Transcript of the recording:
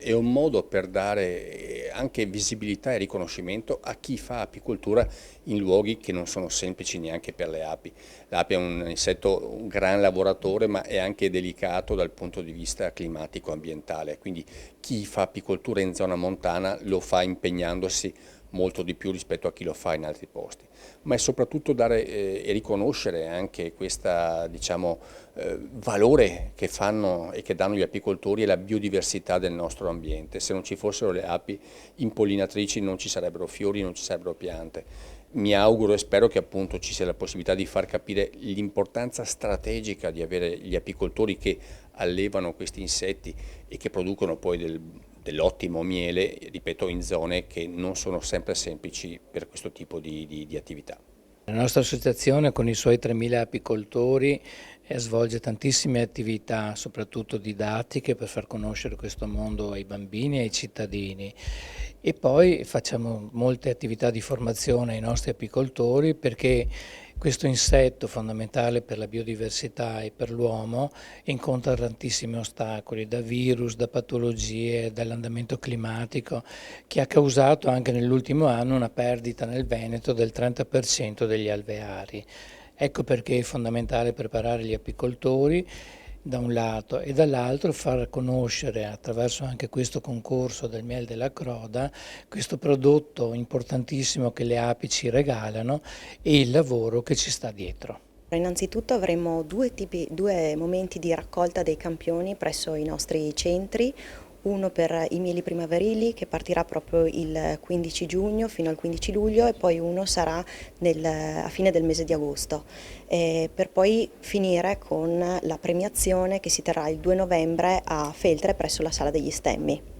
È un modo per dare anche visibilità e riconoscimento a chi fa apicoltura in luoghi che non sono semplici neanche per le api. L'ape è un insetto, un gran lavoratore, ma è anche delicato dal punto di vista climatico-ambientale. Quindi chi fa apicoltura in zona montana lo fa impegnandosi molto di più rispetto a chi lo fa in altri posti, ma è soprattutto dare e riconoscere anche questa, diciamo, valore che fanno e che danno gli apicoltori e la biodiversità del nostro ambiente. Se non ci fossero le api impollinatrici non ci sarebbero fiori, non ci sarebbero piante. Mi auguro e spero che appunto ci sia la possibilità di far capire l'importanza strategica di avere gli apicoltori che allevano questi insetti e che producono poi dell'ottimo miele, ripeto, in zone che non sono sempre semplici per questo tipo di attività. La nostra associazione con i suoi 3.000 apicoltori svolge tantissime attività, soprattutto didattiche, per far conoscere questo mondo ai bambini e ai cittadini. E poi facciamo molte attività di formazione ai nostri apicoltori perché questo insetto fondamentale per la biodiversità e per l'uomo incontra tantissimi ostacoli, da virus, da patologie, dall'andamento climatico, che ha causato anche nell'ultimo anno una perdita nel Veneto del 30% degli alveari. Ecco perché è fondamentale preparare gli apicoltori da un lato e dall'altro far conoscere attraverso anche questo concorso del miel della Croda questo prodotto importantissimo che le api ci regalano e il lavoro che ci sta dietro. Innanzitutto avremo due momenti di raccolta dei campioni presso i nostri centri, uno per i mieli primaverili che partirà proprio il 15 giugno fino al 15 luglio e poi uno sarà a fine del mese di agosto, per poi finire con la premiazione che si terrà il 2 novembre a Feltre presso la Sala degli Stemmi.